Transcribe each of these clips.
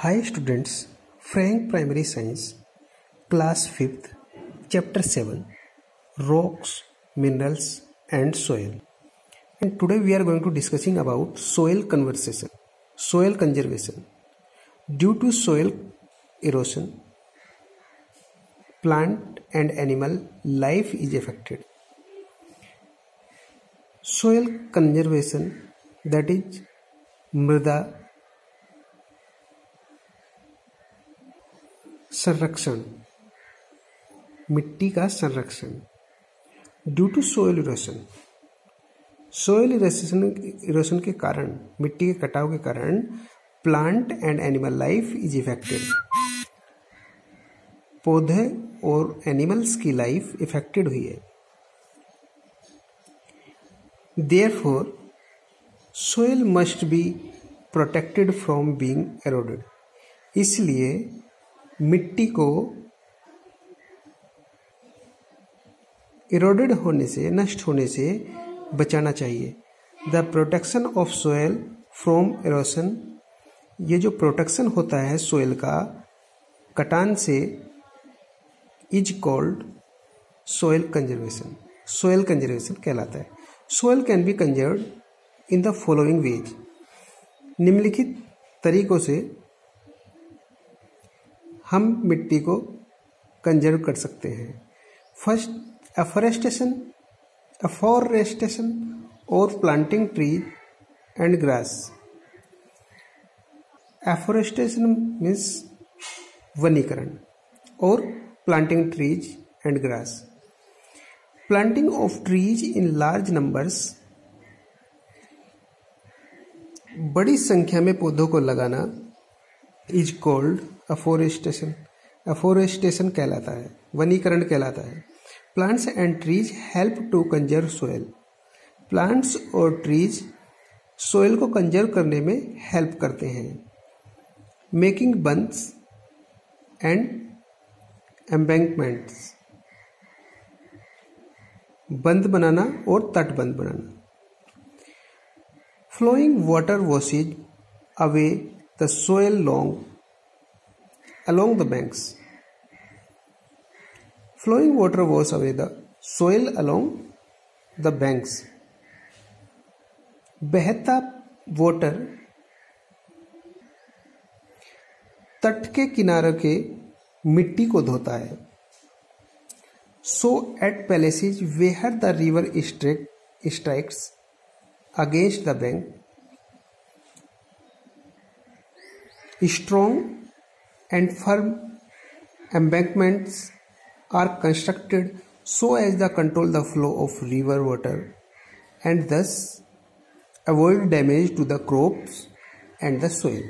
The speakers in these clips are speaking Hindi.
Hi students, Frank Primary Science, Class 5th, Chapter 7, Rocks, Minerals and Soil. And today we are going to discussing about soil conservation. Due to soil erosion, plant and animal life is affected. Soil conservation, that is मृदा संरक्षण, मिट्टी का संरक्षण। ड्यू टू सोइल इरोशन के कारण, मिट्टी के कटाव के कारण plant and animal life is affected. पौधे और एनिमल्स की लाइफ इफेक्टेड हुई है। Therefore soil must be protected from being eroded. इसलिए मिट्टी को इरोडेड होने से, नष्ट होने से बचाना चाहिए। The protection of soil from erosion, ये जो प्रोटेक्शन होता है सोयल का कटान से, is called soil conservation. Soil conservation कहलाता है। Soil can be conserved in the following veg. निम्नलिखित तरीकों से हम मिट्टी को कंजर्व कर सकते हैं। फर्स्ट, अफॉरेस्टेशन और planting tree and grass. Afforestation means वनीकरण और planting trees and grass. Planting of trees in large numbers, बड़ी संख्या में पौधों को लगाना, इज कॉल्ड अफॉरेस्टेशन। अफॉरेस्टेशन कहलाता है, वनीकरण कहलाता है। Plants and trees help to conserve soil. Plants और ट्रीज सोयल को कंजर्व करने में हेल्प करते हैं। मेकिंग बंध्स एंड एम्बैंकमेंट्स, बंध बनाना और तटबंध बनाना। Flowing water washes away the soil along the banks. Flowing water washes away the soil along the banks. बहता वाटर तट के किनारे के मिट्टी को धोता है। So at places where the river strikes against the bank, strong and firm embankments are constructed so as to control the flow of river water and thus avoid damage to the crops and the soil.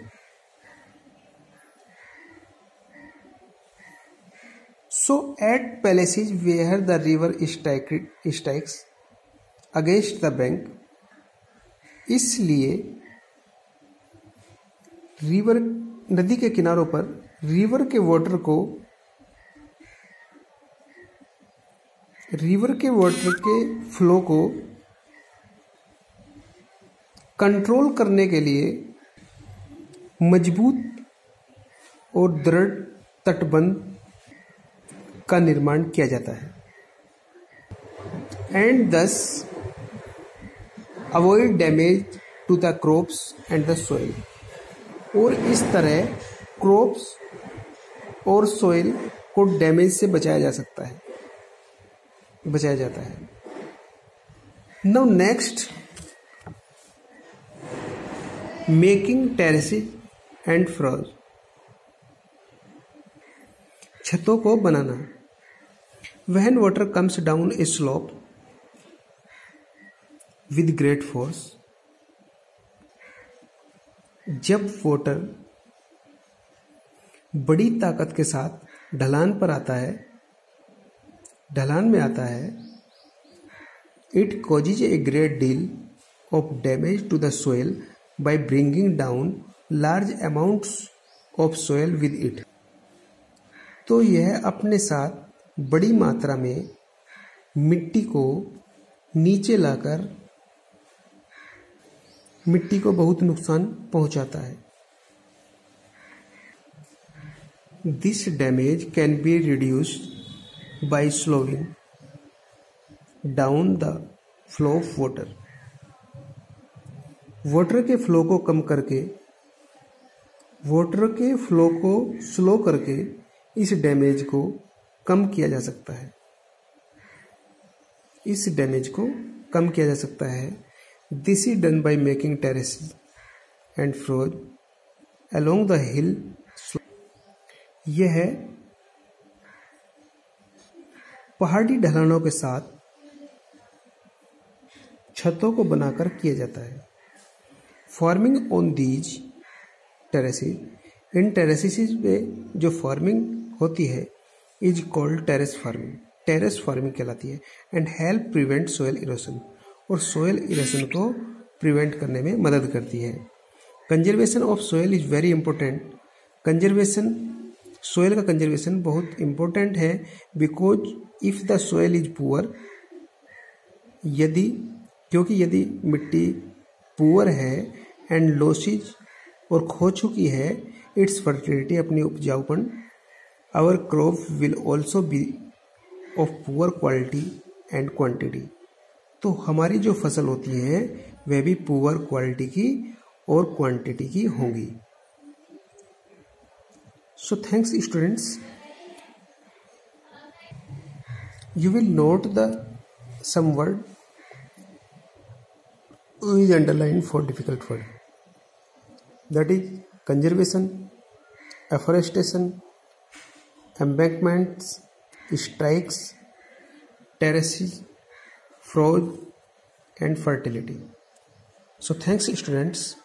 So at places where the river strikes against the bank, इसलिए रिवर, नदी के किनारों पर रिवर के वाटर के फ्लो को कंट्रोल करने के लिए मजबूत और दृढ़ तटबंध का निर्माण किया जाता है। And thus avoid damage to the crops and the soil, और इस तरह क्रॉप्स और सोइल को डैमेज से बचाया जाता है। Now next, making terraces and furrows, छतों को बनाना। When water comes down a slope with great force, जब वाटर बड़ी ताकत के साथ ढलान में आता है, it causes a great deal of damage to the soil by bringing down large amounts of soil with it. तो यह अपने साथ बड़ी मात्रा में मिट्टी को नीचे लाकर मिट्टी को बहुत नुकसान पहुंचाता है। This damage can be reduced by slowing down the flow of water. Water के फ्लो को कम करके, वाटर के फ्लो को स्लो करके इस डैमेज को कम किया जा सकता है। इस डैमेज को कम किया जा सकता है। This is done by making terraces and furrows along the hill. यह पहाड़ी ढलानों के साथ छतों को बनाकर किया जाता है। Farming on these terraces, in terraces में जो फार्मिंग होती है is called terrace farming, terrace farming कहलाती है। And help prevent soil erosion, और सोयल इरोशन को प्रिवेंट करने में मदद करती है। Conservation of soil is very important. Conservation, soil का कंजर्वेशन बहुत इंपॉर्टेंट है। Because if the soil is poor, क्योंकि यदि मिट्टी पुअर है एंड लॉसेज और खो चुकी है इट्स फर्टिलिटी, अपनी उपजाऊपन, our crop will also be of poor quality and quantity. तो हमारी जो फसल होती है वह भी पुअर क्वालिटी की और क्वांटिटी की होंगी। So thanks students, you will note the some word is underlined for difficult word, that is conservation, afforestation, embankments, strikes, terraces, froze and fertility. So thanks students.